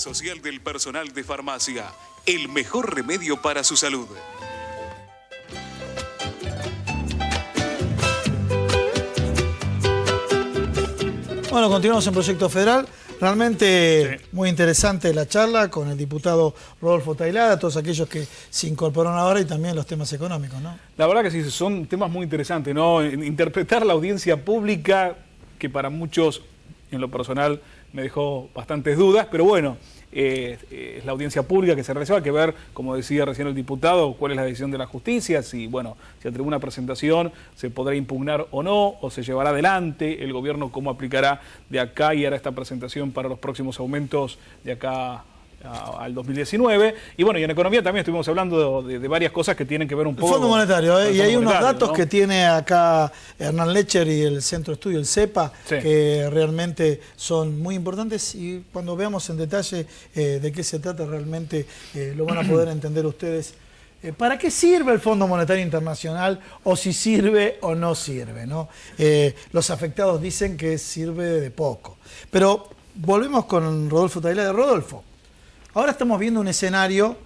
Social del Personal de Farmacia, el mejor remedio para su salud. Bueno, continuamos en Proyecto Federal. Realmente muy interesante la charla con el diputado Rodolfo Tailada, todos aquellos que se incorporaron ahora y también los temas económicos, ¿no? La verdad que sí, son temas muy interesantes, ¿no? Interpretar la audiencia pública, que para muchos, en lo personal, me dejó bastantes dudas, pero bueno, es la audiencia pública que se realizó, hay que ver, como decía recién el diputado, cuál es la decisión de la justicia, si, bueno, si ante una presentación se podrá impugnar o no, o se llevará adelante, el gobierno cómo aplicará de acá y hará esta presentación para los próximos aumentos de acá al 2019. Y bueno, y en economía también estuvimos hablando de varias cosas que tienen que ver un poco... El Fondo Monetario, y hay unos datos, ¿no?, que tiene acá Hernán Lecher y el Centro de Estudio, el CEPA, sí, que realmente son muy importantes, y cuando veamos en detalle de qué se trata realmente lo van a poder entender ustedes. ¿Para qué sirve el Fondo Monetario Internacional, o si sirve o no sirve, ¿no? Los afectados dicen que sirve de poco. Pero volvemos con Rodolfo Tailada. Rodolfo, ahora estamos viendo un escenario,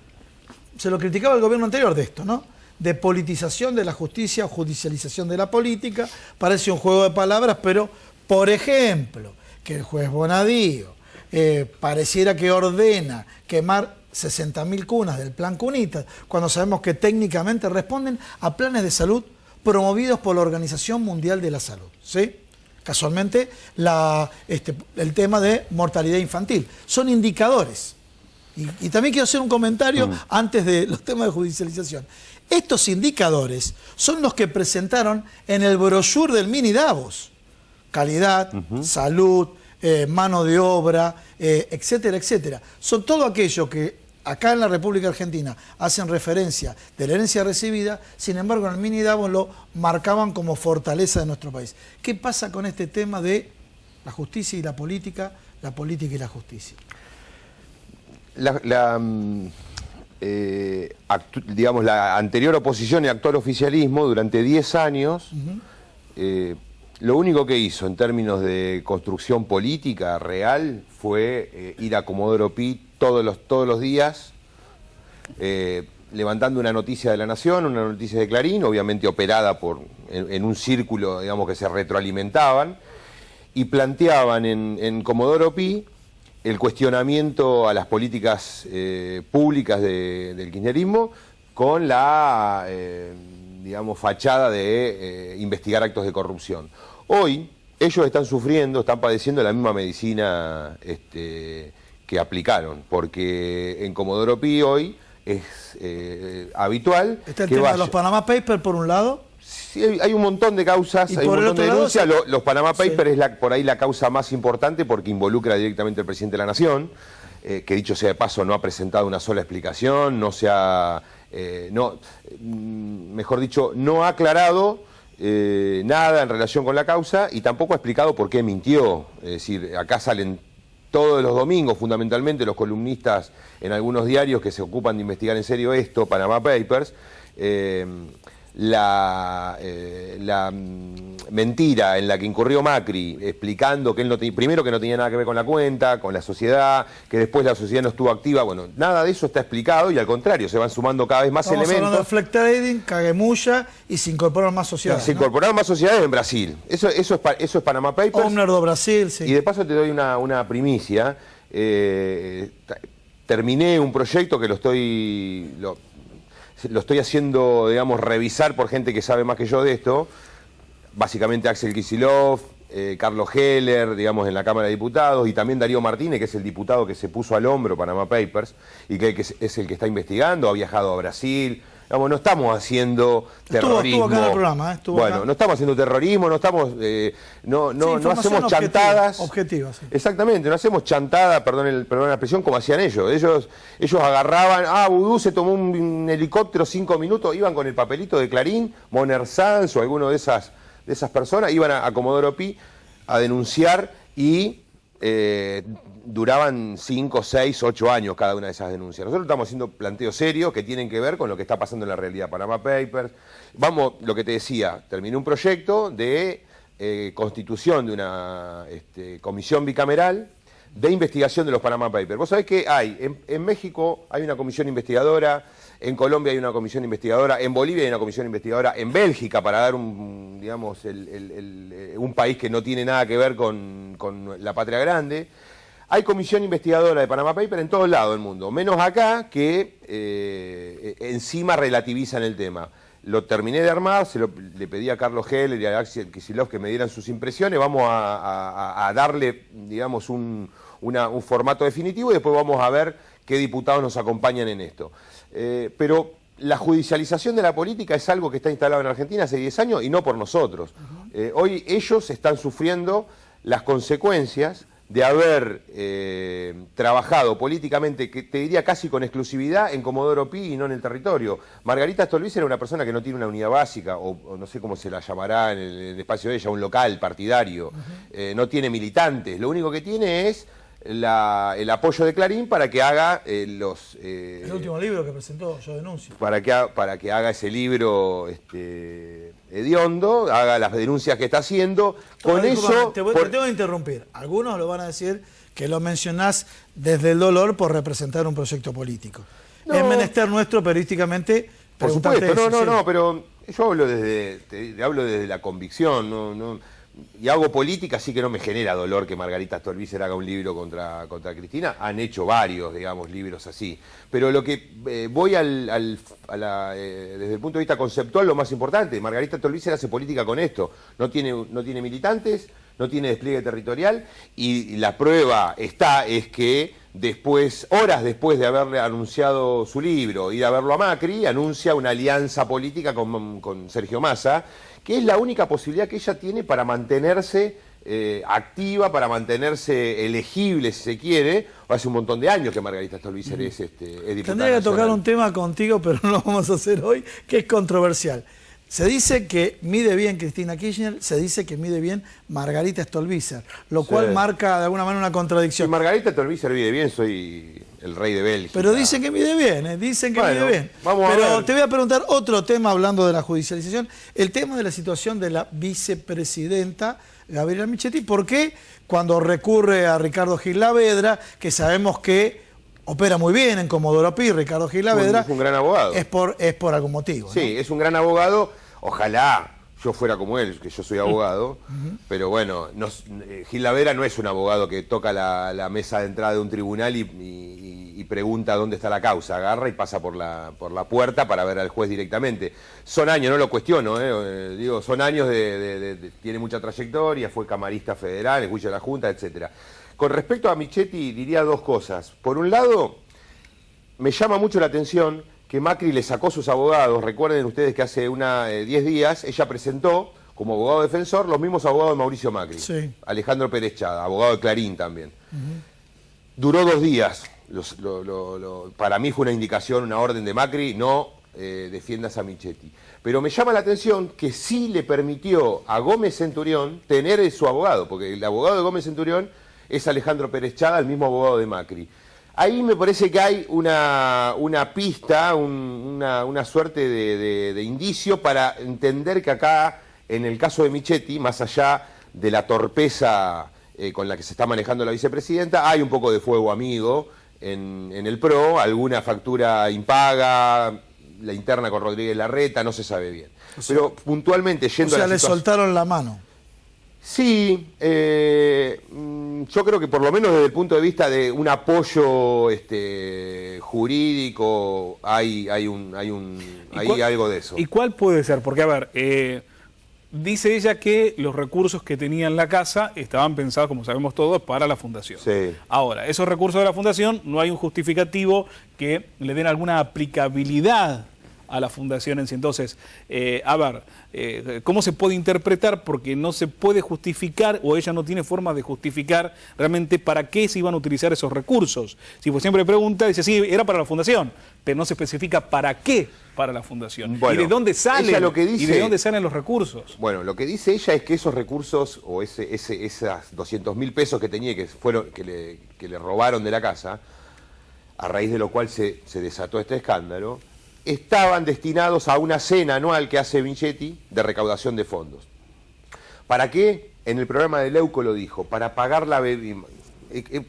se lo criticaba el gobierno anterior de esto, ¿no?, de politización de la justicia, judicialización de la política. Parece un juego de palabras, pero, por ejemplo, que el juez Bonadío pareciera que ordena quemar 60.000 cunas del Plan Cunitas, cuando sabemos que técnicamente responden a planes de salud promovidos por la Organización Mundial de la Salud, ¿sí? Casualmente, el tema de mortalidad infantil. Son indicadores. Y también quiero hacer un comentario antes de los temas de judicialización. Estos indicadores son los que presentaron en el brochure del mini Davos. Calidad, salud, mano de obra, etcétera, etcétera. Son todo aquello que acá en la República Argentina hacen referencia de la herencia recibida, sin embargo en el mini Davos lo marcaban como fortaleza de nuestro país. ¿Qué pasa con este tema de la justicia y la política y la justicia? Digamos, la anterior oposición y actual oficialismo durante 10 años, lo único que hizo en términos de construcción política real fue ir a Comodoro Pi todos los días, levantando una noticia de La Nación, una noticia de Clarín, obviamente operada en un círculo, digamos, que se retroalimentaban, y planteaban en Comodoro Pi el cuestionamiento a las políticas públicas del kirchnerismo con la, digamos, fachada de investigar actos de corrupción. Hoy ellos están sufriendo, están padeciendo la misma medicina que aplicaron, porque en Comodoro Pi hoy es habitual... Está el tema de los Panama Papers, por un lado. Sí, hay un montón de causas, hay un montón de denuncias. Los Panama Papers es por ahí la causa más importante, porque involucra directamente al presidente de la Nación, que dicho sea de paso no ha presentado una sola explicación, no se ha, mejor dicho, no ha aclarado nada en relación con la causa, y tampoco ha explicado por qué mintió. Es decir, acá salen todos los domingos, fundamentalmente, los columnistas en algunos diarios que se ocupan de investigar en serio esto, Panama Papers, la mentira en la que incurrió Macri, explicando que él no primero que no tenía nada que ver con la cuenta, con la sociedad, que después la sociedad no estuvo activa. Bueno, nada de eso está explicado, y al contrario, se van sumando cada vez más elementos. Estamos hablando de flag trading, caguemulla, y se incorporan más sociedades. Se incorporaron más sociedades en Brasil. Eso es Panama Papers. Owner do Brasil, sí. Y de paso te doy una primicia. Terminé un proyecto que lo estoy haciendo, digamos, revisar por gente que sabe más que yo de esto. Básicamente Axel Kicillof, Carlos Heller, digamos, en la Cámara de Diputados, y también Darío Martínez, que es el diputado que se puso al hombro Panama Papers y que es el que está investigando, ha viajado a Brasil. Digamos, no estamos haciendo terrorismo. Estuvo acá en el programa, bueno, no estamos haciendo terrorismo, no estamos, no hacemos chantadas. Objetivas, sí. Exactamente, no hacemos chantada, perdón la expresión, como hacían ellos. Ellos agarraban, Vudú se tomó un helicóptero 5 minutos, iban con el papelito de Clarín, Moner Sanz o alguno de esas personas, iban a Comodoro Pi a denunciar, y duraban 5, 6, 8 años cada una de esas denuncias. Nosotros estamos haciendo planteos serios que tienen que ver con lo que está pasando en la realidad. Panama Papers. Vamos, lo que te decía, terminé un proyecto de constitución de una comisión bicameral de investigación de los Panama Papers. Vos sabés que hay, en México hay una comisión investigadora, en Colombia hay una comisión investigadora, en Bolivia hay una comisión investigadora, en Bélgica, para dar un, digamos, un país que no tiene nada que ver con la patria grande. Hay comisión investigadora de Panama Papers en todos lados del mundo, menos acá, que encima relativizan el tema. Lo terminé de armar, le pedí a Carlos Heller y a Axel Kicillof que me dieran sus impresiones. Vamos a darle, digamos, un formato definitivo y después vamos a ver qué diputados nos acompañan en esto. Pero la judicialización de la política es algo que está instalado en Argentina hace 10 años y no por nosotros. Hoy ellos están sufriendo las consecuencias de haber trabajado políticamente, que te diría casi con exclusividad, en Comodoro Pi y no en el territorio. Margarita Stolbizer era una persona que no tiene una unidad básica, o no sé cómo se la llamará en el espacio de ella, un local partidario, no tiene militantes, lo único que tiene es el apoyo de Clarín para que haga el último libro que presentó, Yo Denuncio. Para que haga ese libro hediondo, haga las denuncias que está haciendo. Con eso... Te tengo que interrumpir. Algunos lo van a decir que lo mencionás desde el dolor por representar un proyecto político. No. Es menester nuestro periodísticamente. Por supuesto, no, pero yo hablo desde la convicción, y hago política, así que no me genera dolor que Margarita Stolbizer haga un libro contra Cristina. Han hecho varios, digamos, libros así. Pero lo que voy desde el punto de vista conceptual, lo más importante, Margarita Stolbizer hace política con esto. No tiene militantes, no tiene despliegue territorial, y la prueba es que horas después de haberle anunciado su libro y de haberlo a Macri, anuncia una alianza política con Sergio Massa, que es la única posibilidad que ella tiene para mantenerse activa, para mantenerse elegible, si se quiere. Hace un montón de años que Margarita Stolbizer es diputada. Tendría que tocar un tema contigo, pero no lo vamos a hacer hoy, que es controversial. Se dice que mide bien Cristina Kirchner, se dice que mide bien Margarita Stolbizer, lo cual marca de alguna manera una contradicción. Si Margarita Stolbizer mide bien, soy el rey de Bélgica. Pero dicen que mide bien, dicen que mide bien. Pero te voy a preguntar otro tema hablando de la judicialización, el tema de la situación de la vicepresidenta Gabriela Michetti. ¿Por qué cuando recurre a Ricardo Gilavedra, que sabemos que opera muy bien en Comodoro Pi, Ricardo Gilavedra? Es un gran abogado. Es por algún motivo, ¿no? Sí, es un gran abogado. Ojalá yo fuera como él, que yo soy abogado, pero bueno, Gilavedra no es un abogado que toca la mesa de entrada de un tribunal y pregunta dónde está la causa, agarra y pasa por la puerta para ver al juez directamente. Son años, no lo cuestiono, digo, son años tiene mucha trayectoria, fue camarista federal, en juicio de la Junta, etcétera. Con respecto a Michetti diría dos cosas. Por un lado, me llama mucho la atención que Macri le sacó sus abogados. Recuerden ustedes que hace 10 días ella presentó como abogado defensor los mismos abogados de Mauricio Macri. Sí. Alejandro Pérez Chada, abogado de Clarín también. Duró 2 días. Para mí fue una indicación, una orden de Macri, no defiendas a Michetti. Pero me llama la atención que sí le permitió a Gómez Centurión tener su abogado, porque el abogado de Gómez Centurión es Alejandro Pérez Chada, el mismo abogado de Macri. Ahí me parece que hay una pista, una suerte de indicio para entender que acá, en el caso de Michetti, más allá de la torpeza con la que se está manejando la vicepresidenta, hay un poco de fuego amigo en el PRO, alguna factura impaga, la interna con Rodríguez Larreta, no se sabe bien. Pero puntualmente, yendo a la le soltaron la mano. Sí, yo creo que por lo menos desde el punto de vista de un apoyo jurídico hay algo de eso. ¿Y cuál puede ser? Porque, a ver, dice ella que los recursos que tenía en la casa estaban pensados, como sabemos todos, para la fundación. Sí. Ahora, esos recursos de la fundación, no hay un justificativo que le den alguna aplicabilidad a la fundación en sí. Entonces, a ver, ¿cómo se puede interpretar? Porque no se puede justificar, o ella no tiene forma de justificar realmente para qué se iban a utilizar esos recursos. Si pues siempre pregunta, dice, sí, era para la fundación, pero no se especifica para qué para la fundación. Bueno, ¿y de dónde salen? Ella lo que dice, ¿y de dónde salen los recursos? Bueno, lo que dice ella es que esos recursos, o esas 200.000 pesos que tenía, que le robaron de la casa, a raíz de lo cual se desató este escándalo, estaban destinados a una cena anual que hace Michetti de recaudación de fondos. ¿Para qué? En el programa de Leuco lo dijo, para pagar la bebida.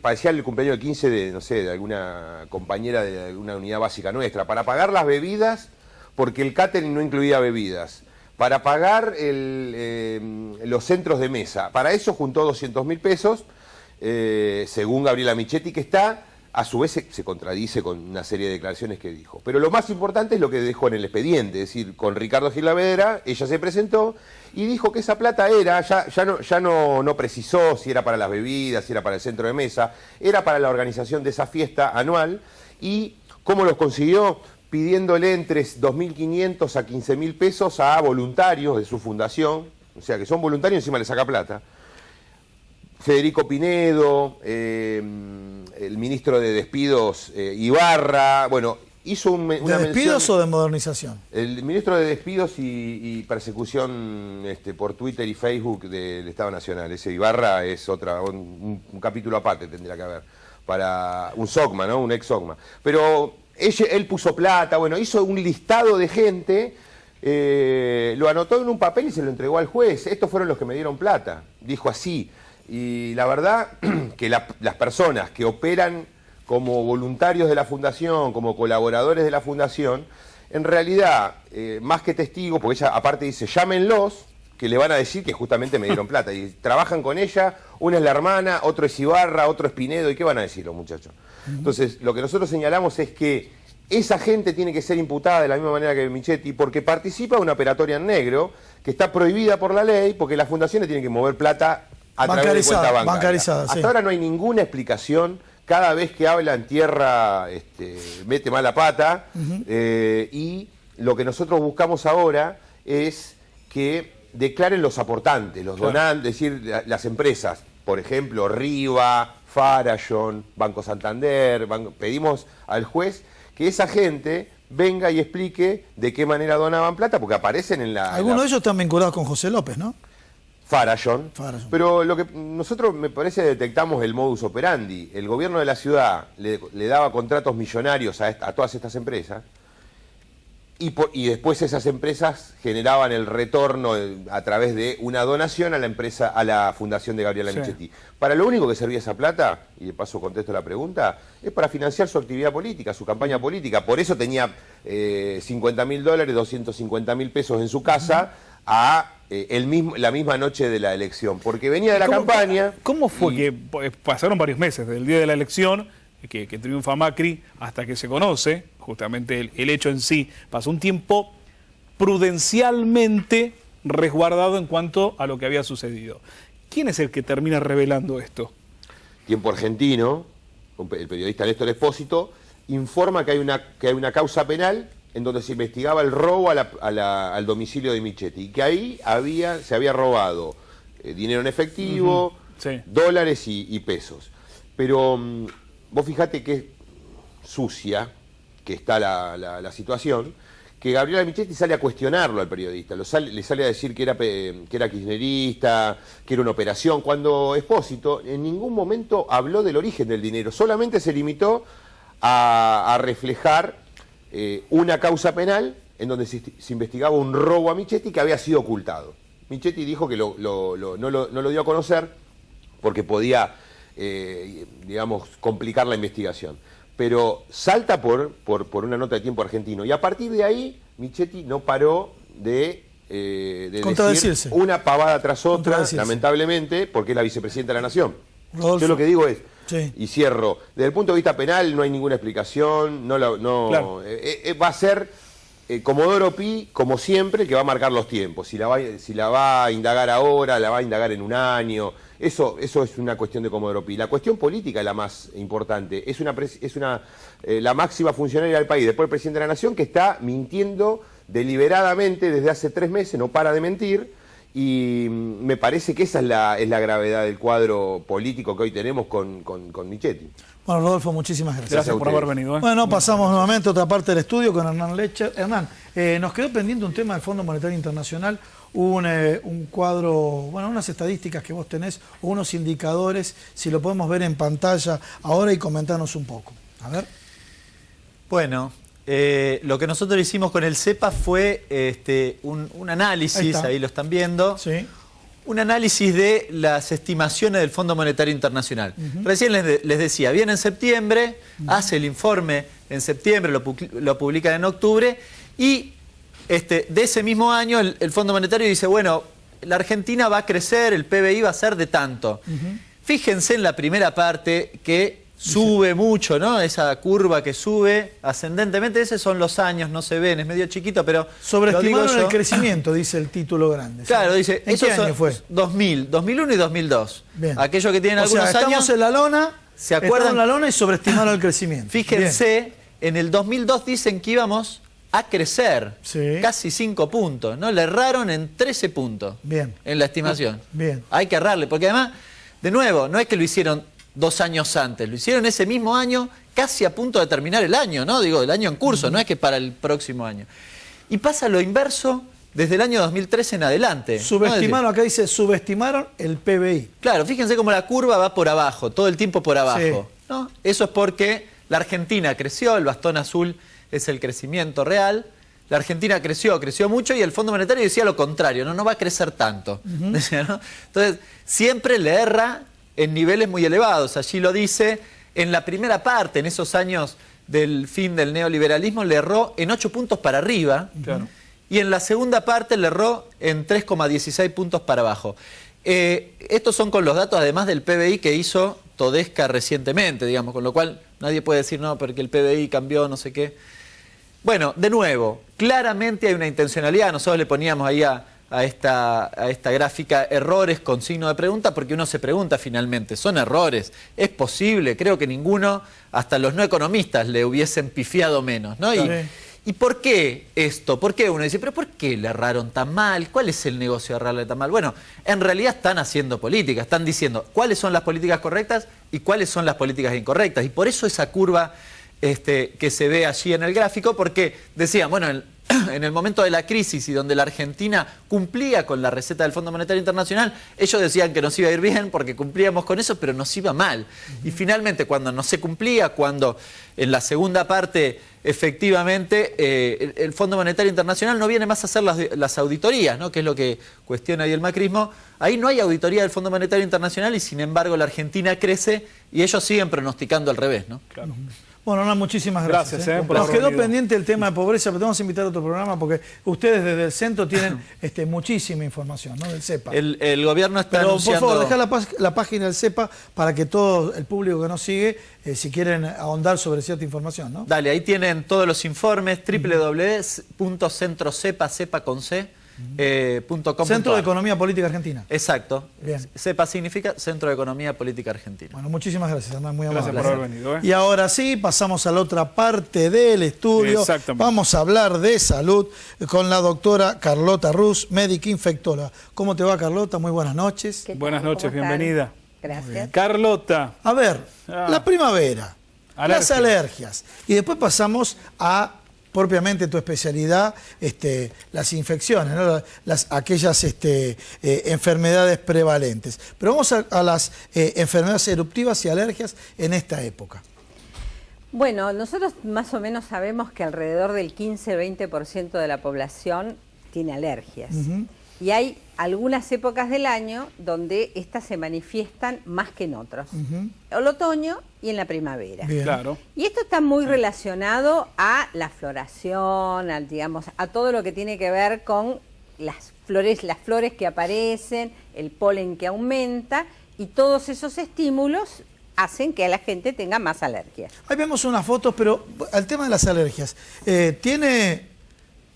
parecía el cumpleaños del 15 de, no sé, de alguna compañera de alguna unidad básica nuestra, para pagar las bebidas, porque el catering no incluía bebidas, para pagar los centros de mesa. Para eso juntó 200.000 pesos, según Gabriela Michetti, que está, a su vez se contradice con una serie de declaraciones que dijo. Pero lo más importante es lo que dejó en el expediente, es decir, con Ricardo Gilavedra, ella se presentó y dijo que esa plata era, ya no precisó si era para las bebidas, si era para el centro de mesa, era para la organización de esa fiesta anual. ¿Y cómo los consiguió? Pidiéndole entre 2.500 a 15.000 pesos a voluntarios de su fundación, o sea que son voluntarios y encima le saca plata. Federico Pinedo, el ministro de Despidos, Ibarra, bueno, hizo una ¿De despidos mención, o de modernización? el ministro de Despidos y Persecución por Twitter y Facebook del Estado Nacional. Ese Ibarra es un capítulo aparte, tendría que haber, para un SOCMA, ¿no? Un ex-SOCMA. Pero él puso plata, bueno, hizo un listado de gente, lo anotó en un papel y se lo entregó al juez. Estos fueron los que me dieron plata, dijo así. Y la verdad que las personas que operan como voluntarios de la Fundación, como colaboradores de la Fundación, en realidad, más que testigos, porque ella aparte dice, llámenlos, que le van a decir que justamente me dieron plata. Y trabajan con ella, una es la hermana, otro es Ibarra, otro es Pinedo, ¿y qué van a decir los muchachos? Entonces, lo que nosotros señalamos es que esa gente tiene que ser imputada de la misma manera que Michetti, porque participa de una operatoria en negro, que está prohibida por la ley, porque las fundaciones tienen que mover plata a través de cuenta bancaria. Bancarizada, sí. Hasta ahora no hay ninguna explicación. Cada vez que habla en tierra mete mala pata. Y lo que nosotros buscamos ahora es que declaren los aportantes, los donantes, es decir, las empresas. Por ejemplo, Riva, Farallon, Banco Santander. Pedimos al juez que esa gente venga y explique de qué manera donaban plata, porque aparecen en la... Algunos de ellos están vinculados con José López, ¿no? Farallon. Pero lo que nosotros, me parece, detectamos el modus operandi. El gobierno de la ciudad le daba contratos millonarios a todas estas empresas y después esas empresas generaban el retorno a través de una donación a la empresa, a la fundación de Gabriela Michetti. Para lo único que servía esa plata, y de paso contesto la pregunta, es para financiar su actividad política, su campaña política. Por eso tenía $50.000, 250.000 pesos en su casa la misma noche de la elección, porque venía de la campaña. ¿Cómo fue que pasaron varios meses, desde el día de la elección, que triunfa Macri, hasta que se conoce justamente el hecho en sí? Pasó un tiempo prudencialmente resguardado en cuanto a lo que había sucedido. ¿Quién es el que termina revelando esto? Tiempo Argentino, el periodista Néstor Espósito, informa que hay una causa penal en donde se investigaba el robo al domicilio de Michetti, y que ahí se había robado dinero en efectivo, dólares y pesos. Pero vos fijate qué sucia que está la situación, que Gabriela Michetti sale a cuestionarlo al periodista, le sale a decir que era kirchnerista, que era una operación, cuando Espósito en ningún momento habló del origen del dinero, solamente se limitó a reflejar una causa penal en donde se investigaba un robo a Michetti que había sido ocultado. Michetti dijo que no lo dio a conocer porque podía, digamos, complicar la investigación. Pero salta por una nota de Tiempo Argentino. Y a partir de ahí, Michetti no paró de decir una pavada tras otra, lamentablemente, porque es la vicepresidenta de la Nación. Rodolfo. Yo lo que digo es, y cierro, desde el punto de vista penal no hay ninguna explicación, claro. Va a ser Comodoro Pi, como siempre, que va a marcar los tiempos. Si la va a indagar ahora, la va a indagar en un año, eso es una cuestión de Comodoro Pi. La cuestión política es la más importante, es la máxima funcionaria del país, después el presidente de la Nación, que está mintiendo deliberadamente desde hace 3 meses, no para de mentir. Y me parece que esa es la gravedad del cuadro político que hoy tenemos con Michetti. Bueno, Rodolfo, muchísimas gracias. Gracias por haber venido. Bueno, pasamos nuevamente a otra parte del estudio con Hernán Lecher. Hernán, nos quedó pendiente un tema del Fondo Monetario Internacional, un cuadro, bueno, unas estadísticas que vos tenés, unos indicadores, si lo podemos ver en pantalla ahora y comentarnos un poco. A ver. Bueno, lo que nosotros hicimos con el CEPA fue un análisis, ahí lo están viendo, un análisis de las estimaciones del Fondo Monetario Internacional. Recién les decía, viene en septiembre, hace el informe en septiembre, lo publica en octubre, y de ese mismo año el Fondo Monetario dice, bueno, la Argentina va a crecer, el PBI va a ser de tanto. Fíjense en la primera parte que sube mucho, ¿no? Esa curva que sube ascendentemente, esos son los años, no se ven, es medio chiquito, pero sobreestimaron el crecimiento, dice el título grande. Claro, dice, ¿en qué año fue? 2000, 2001 y 2002. Bien. Aquellos que tienen algunos años... estamos en la lona, ¿se acuerdan? En la lona y sobreestimaron el crecimiento. Fíjense, en el 2002 dicen que íbamos a crecer, casi 5 puntos, ¿no? Le erraron en 13 puntos en la estimación. Bien. Hay que errarle, porque además, de nuevo, no es que lo hicieron 2 años antes, lo hicieron ese mismo año, casi a punto de terminar el año, ¿no? Digo, el año en curso, no es que para el próximo año. Y pasa lo inverso desde el año 2013 en adelante. Subestimaron, ¿no? Acá dice, subestimaron el PBI. Claro, fíjense cómo la curva va por abajo, todo el tiempo por abajo, ¿no? Eso es porque la Argentina creció, el bastón azul es el crecimiento real. La Argentina creció mucho y el Fondo Monetario decía lo contrario, no va a crecer tanto. Decía, ¿no? Entonces, siempre le erra en niveles muy elevados. Allí lo dice, en la primera parte, en esos años del fin del neoliberalismo, le erró en 8 puntos para arriba. Y en la segunda parte le erró en 3,16 puntos para abajo. Estos son con los datos, además del PBI que hizo Todesca recientemente, digamos, con lo cual nadie puede decir, no, porque el PBI cambió, no sé qué. Bueno, de nuevo, claramente hay una intencionalidad. Nosotros le poníamos ahí a esta gráfica errores con signo de pregunta, porque uno se pregunta finalmente, ¿son errores? ¿Es posible? Creo que ninguno, hasta los no economistas, le hubiesen pifiado menos, ¿no? ¿Y por qué esto? ¿Por qué uno dice, pero por qué le erraron tan mal? ¿Cuál es el negocio de errarle tan mal? Bueno, en realidad están haciendo política, están diciendo cuáles son las políticas correctas y cuáles son las políticas incorrectas. Y por eso esa curva que se ve allí en el gráfico, porque decían, bueno, en el momento de la crisis y donde la Argentina cumplía con la receta del Fondo Monetario Internacional, ellos decían que nos iba a ir bien porque cumplíamos con eso, pero nos iba mal. Y finalmente, cuando no se cumplía, cuando en la segunda parte, efectivamente, el Fondo Monetario Internacional no viene más a hacer las auditorías, ¿no? Que es lo que cuestiona ahí el macrismo. Ahí no hay auditoría del Fondo Monetario Internacional y, sin embargo, la Argentina crece y ellos siguen pronosticando al revés, ¿no? Claro. Bueno, no, muchísimas gracias. Nos quedó pendiente el tema de pobreza, pero te vamos a invitar a otro programa porque ustedes desde el centro tienen muchísima información, ¿no? Del CEPA. El gobierno está anunciando... Por favor, dejá la página del CEPA para que todo el público que nos sigue, si quieren ahondar sobre cierta información, ¿no? Dale, ahí tienen todos los informes, www.centrocepa.com. Centro de Economía Política Argentina. Exacto. Bien. CEPA significa Centro de Economía Política Argentina. Bueno, muchísimas gracias, Hernán, muy amable. Gracias por haber venido. Y ahora sí, pasamos a la otra parte del estudio. Exactamente. Vamos a hablar de salud con la doctora Carlota Rus, médica infectóloga. ¿Cómo te va, Carlota? Muy buenas noches. Buenas noches, bienvenida. Gracias. Carlota. A ver, la primavera, las alergias. Y después pasamos a propiamente tu especialidad, las infecciones, ¿no? Aquellas enfermedades prevalentes. Pero vamos a las enfermedades eruptivas y alergias en esta época. Bueno, nosotros más o menos sabemos que alrededor del 15-20% de la población tiene alergias. Y hay algunas épocas del año donde estas se manifiestan más que en otros. El otoño y en la primavera. Bien. Claro. Y esto está muy relacionado a la floración, digamos, a todo lo que tiene que ver con las flores que aparecen, el polen que aumenta, y todos esos estímulos hacen que la gente tenga más alergias. Ahí vemos unas fotos, pero al tema de las alergias, ¿tiene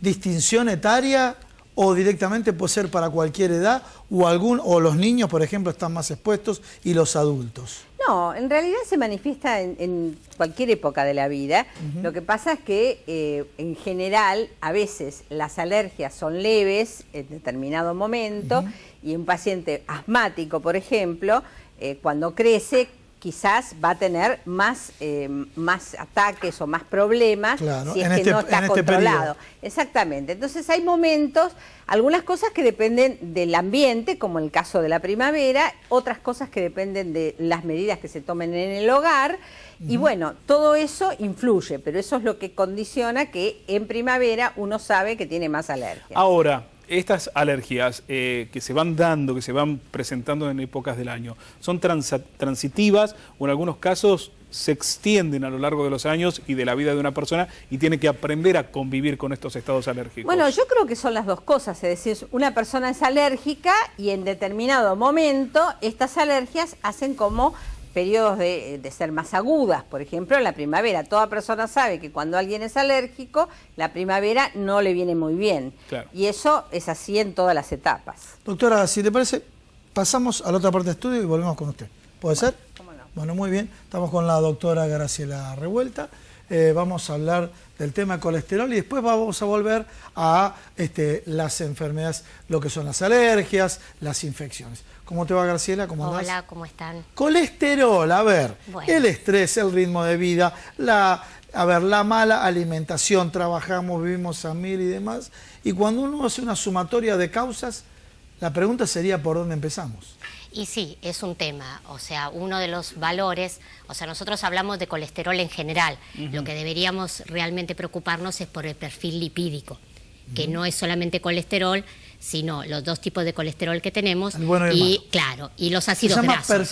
distinción etaria o directamente puede ser para cualquier edad o los niños, por ejemplo, están más expuestos y los adultos? No, en realidad se manifiesta en cualquier época de la vida. Lo que pasa es que en general a veces las alergias son leves en determinado momento y un paciente asmático, por ejemplo, cuando crece quizás va a tener más ataques o más problemas, claro, si es que no está controlado. Exactamente. Entonces hay momentos, algunas cosas que dependen del ambiente, como el caso de la primavera, otras cosas que dependen de las medidas que se tomen en el hogar, y bueno, todo eso influye, pero eso es lo que condiciona que en primavera uno sabe que tiene más alergia. Ahora, estas alergias que se van dando, que se van presentando en épocas del año, ¿son transitivas o en algunos casos se extienden a lo largo de los años y de la vida de una persona y tiene que aprender a convivir con estos estados alérgicos? Bueno, yo creo que son las dos cosas, es decir, una persona es alérgica y en determinado momento estas alergias hacen como periodos de ser más agudas. Por ejemplo, en la primavera. Toda persona sabe que cuando alguien es alérgico, la primavera no le viene muy bien. Claro. Y eso es así en todas las etapas. Doctora, si te parece, pasamos a la otra parte del estudio y volvemos con usted. ¿Puede ser? ¿Cómo no? Bueno, muy bien. Estamos con la doctora Graciela Revuelta. Vamos a hablar del tema colesterol y después vamos a volver a las enfermedades, lo que son las alergias, las infecciones. ¿Cómo te va, Graciela? ¿Cómo andás? Hola, ¿cómo están? Colesterol, a ver, Bueno. el estrés, el ritmo de vida, la mala alimentación, trabajamos, vivimos a 1000 y demás. Y cuando uno hace una sumatoria de causas, la pregunta sería ¿por dónde empezamos? Y sí, es un tema, o sea, uno de los valores, o sea, nosotros hablamos de colesterol en general, lo que deberíamos realmente preocuparnos es por el perfil lipídico, que no es solamente colesterol, sino los dos tipos de colesterol que tenemos, el bueno y el malo. Claro, y los ácidos ¿Se llama grasos.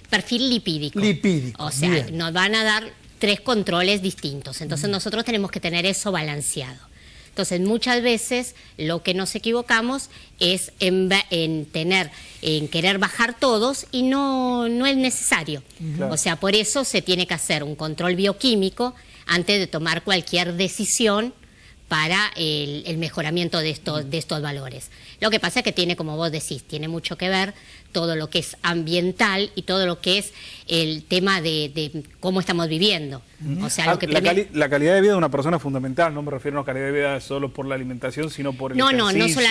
perfil Lipídico. lipídico? O sea, Bien. nos van a dar 3 controles distintos, entonces nosotros tenemos que tener eso balanceado. Entonces, muchas veces lo que nos equivocamos es en querer bajar todos y no es necesario. Claro. O sea, por eso se tiene que hacer un control bioquímico antes de tomar cualquier decisión para el mejoramiento de estos valores. Lo que pasa es que tiene, como vos decís, tiene mucho que ver todo lo que es ambiental y todo lo que es el tema de cómo estamos viviendo. O sea, lo que la calidad de vida de una persona es fundamental, no me refiero a una calidad de vida solo por la alimentación, sino por el ejercicio. No solo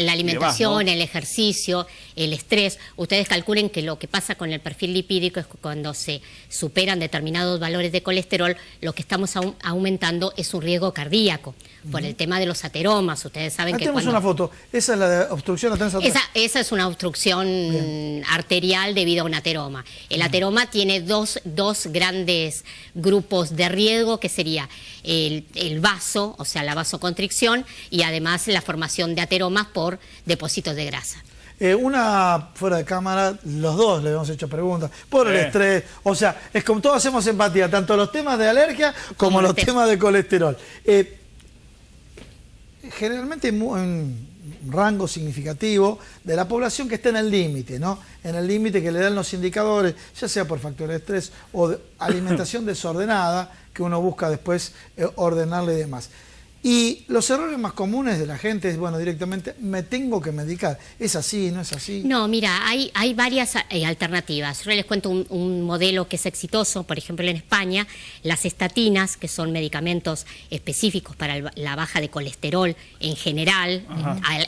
la alimentación, demás, ¿no? el ejercicio, el estrés. Ustedes calculen que lo que pasa con el perfil lipídico es que cuando se superan determinados valores de colesterol, lo que estamos aumentando es un riesgo cardíaco por el tema de los ateromas. Ustedes saben que tenemos una foto. Esa es la de obstrucción, la tenés atrás. esa es una obstrucción arterial debido a un ateroma. El ateroma tiene dos grandes grupos de riesgo, que sería el vaso, o sea, la vasoconstricción, y además la formación de ateromas por depósitos de grasa. Una fuera de cámara, los dos le hemos hecho preguntas por el estrés. O sea, es como todos hacemos empatía, tanto los temas de alergia como los temas de colesterol. Generalmente un rango significativo de la población que está en el límite, ¿no? En el límite que le dan los indicadores, ya sea por factor de estrés o de alimentación desordenada, que uno busca después ordenarle y demás. Y los errores más comunes de la gente es, bueno, directamente me tengo que medicar. ¿Es así? ¿No es así? No, mira, hay varias alternativas. Yo les cuento un modelo que es exitoso, por ejemplo, en España, las estatinas, que son medicamentos específicos para la baja de colesterol en general.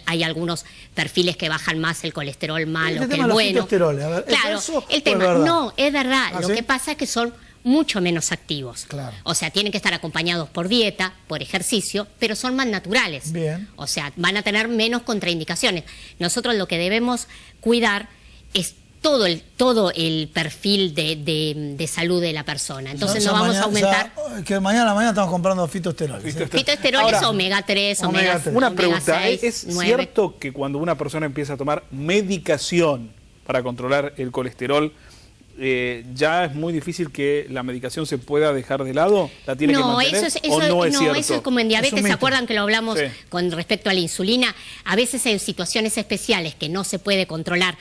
Hay algunos perfiles que bajan más el colesterol malo que el bueno. A ver, Claro, el tema, no, es verdad. Lo que pasa es que son mucho menos activos. Claro. O sea, tienen que estar acompañados por dieta, por ejercicio, pero son más naturales. Bien. O sea, van a tener menos contraindicaciones. Nosotros lo que debemos cuidar es todo el perfil de salud de la persona. Entonces no vamos a aumentar. Que mañana estamos comprando fitoesteroles. Fitoesteroles, Ahora, omega 3, omega omega 3. Una omega pregunta, 6, ¿es 9. cierto que cuando una persona empieza a tomar medicación para controlar el colesterol, ya es muy difícil que la medicación se pueda dejar de lado? ¿La tiene que mantener? ¿O no es cierto? Eso es como en diabetes. ¿Se acuerdan que lo hablamos con respecto a la insulina? A veces en situaciones especiales que no se puede controlar,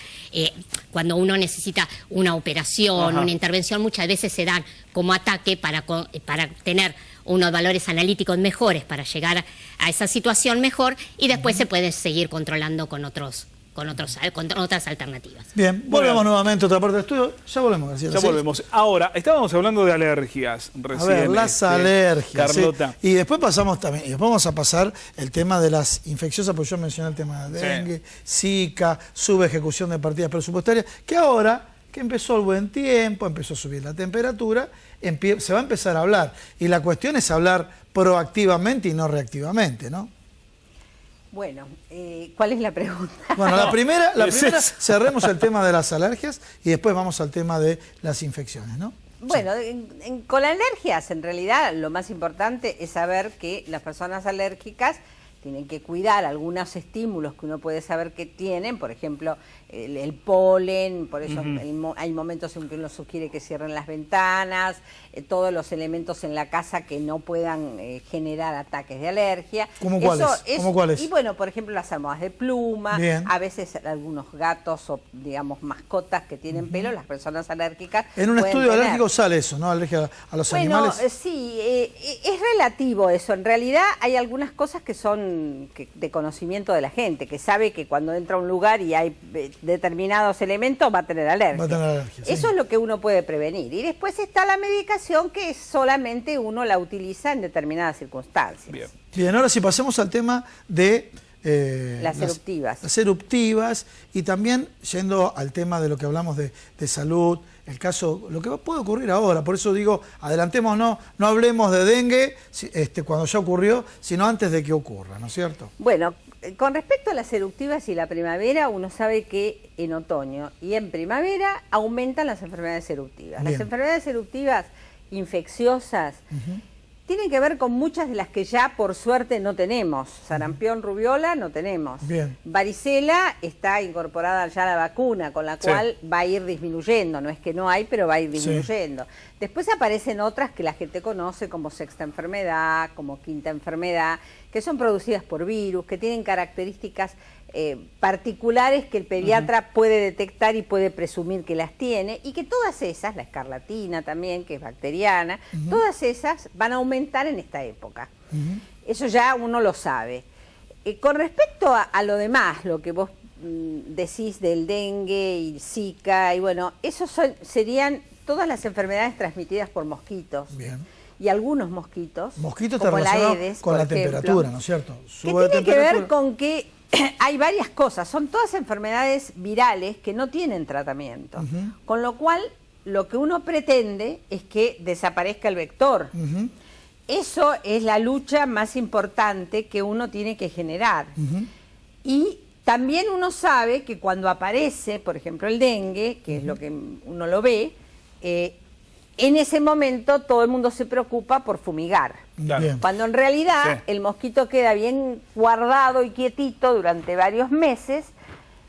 cuando uno necesita una operación, una intervención, muchas veces se dan como ataque para tener unos valores analíticos mejores, para llegar a esa situación mejor, y después se puede seguir controlando con otras alternativas. Bien, volvemos nuevamente a otra parte del estudio. Ya volvemos, Graciela. Ya volvemos. Ahora, estábamos hablando de alergias recién. A ver, las alergias. Carlota. Sí. Y después pasamos también, y después vamos a pasar el tema de las infecciosas, porque yo mencioné el tema de dengue, Zika, subejecución de partidas presupuestarias, que ahora que empezó el buen tiempo, empezó a subir la temperatura, se va a empezar a hablar. Y la cuestión es hablar proactivamente y no reactivamente, ¿no? Bueno, ¿cuál es la pregunta? Bueno, la primera cerremos el tema de las alergias y después vamos al tema de las infecciones, ¿no? Bueno, con alergias, en realidad, lo más importante es saber que las personas alérgicas tienen que cuidar algunos estímulos que uno puede saber que tienen, por ejemplo, el polen, por eso hay momentos en que uno sugiere que cierren las ventanas, todos los elementos en la casa que no puedan generar ataques de alergia. ¿Cómo cuáles? ¿Cómo cuáles? Y bueno, por ejemplo, las almohadas de pluma, Bien. a veces algunos gatos o, digamos, mascotas que tienen pelo, las personas alérgicas. En un pueden estudio tener. alérgico sale eso, ¿no? Alergia a los animales. Sí, es relativo eso. En realidad hay algunas cosas que son de conocimiento de la gente, que sabe que cuando entra a un lugar y hay determinados elementos va a tener alergia. Va a tener alergia, sí. Eso es lo que uno puede prevenir. Y después está la medicación, que solamente uno la utiliza en determinadas circunstancias. Bien, ahora sí pasemos al tema de las eruptivas. Las eruptivas, y también yendo al tema de lo que hablamos de salud, el caso, lo que puede ocurrir ahora. Por eso digo, adelantemos, no hablemos de dengue cuando ya ocurrió, sino antes de que ocurra, ¿no es cierto? Bueno, con respecto a las eruptivas y la primavera, uno sabe que en otoño y en primavera aumentan las enfermedades eruptivas. Bien. Las enfermedades eruptivas infecciosas tienen que ver con muchas de las que ya por suerte no tenemos. Sarampión, rubiola no tenemos. Bien. Varicela está incorporada ya a la vacuna, con la cual va a ir disminuyendo. No es que no hay, pero va a ir disminuyendo. Después aparecen otras que la gente conoce como sexta enfermedad, como quinta enfermedad, que son producidas por virus, que tienen características particulares que el pediatra puede detectar y puede presumir que las tiene, y que todas esas, la escarlatina también, que es bacteriana, todas esas van a aumentar en esta época. Eso ya uno lo sabe. Con respecto a lo demás, lo que vos decís del dengue y Zika, y bueno, esos serían todas las enfermedades transmitidas por mosquitos. Bien. Y algunos mosquitos, Mosquitos está como la relacionado Aedes, con por la ejemplo, temperatura, ¿no es cierto? que tiene que ver con que hay varias cosas, son todas enfermedades virales que no tienen tratamiento, con lo cual lo que uno pretende es que desaparezca el vector. Eso es la lucha más importante que uno tiene que generar. Y también uno sabe que cuando aparece, por ejemplo, el dengue, que es lo que uno lo ve, en ese momento todo el mundo se preocupa por fumigar. Bien. Cuando en realidad el mosquito queda bien guardado y quietito durante varios meses,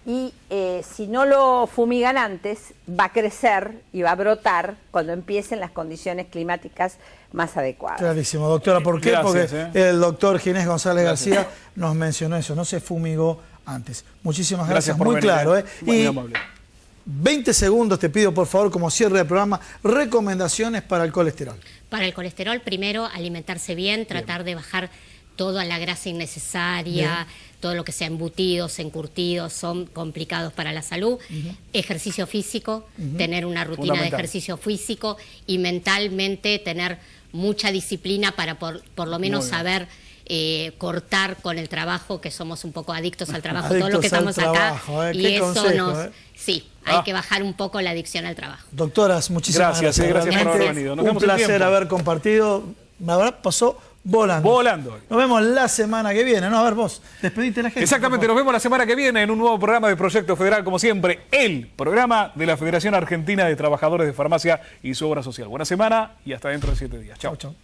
y si no lo fumigan antes, va a crecer y va a brotar cuando empiecen las condiciones climáticas más adecuadas. Clarísimo, doctora. ¿Por qué? Gracias, porque el doctor Ginés González García nos mencionó eso, no se fumigó antes. Muchísimas gracias, por muy venir, claro. Muy Y amable. 20 segundos te pido, por favor, como cierre del programa, recomendaciones para el colesterol. Para el colesterol, primero, alimentarse bien, tratar de bajar toda la grasa innecesaria, todo lo que sea embutidos, encurtidos, son complicados para la salud. Ejercicio físico, tener una rutina de ejercicio físico, y mentalmente tener mucha disciplina para por lo menos saber cortar con el trabajo, que somos un poco adictos al trabajo, todo lo que estamos acá, y eso nos... Sí, hay que bajar un poco la adicción al trabajo. Doctoras, muchísimas gracias. Gracias por haber venido. Un placer haber compartido. La verdad, pasó volando. Volando. Nos vemos la semana que viene, ¿no? A ver, vos, despedite a la gente. Exactamente, nos vemos la semana que viene en un nuevo programa de Proyecto Federal, como siempre, el programa de la Federación Argentina de Trabajadores de Farmacia y su obra social. Buena semana y hasta dentro de 7 días. Chao. Chau.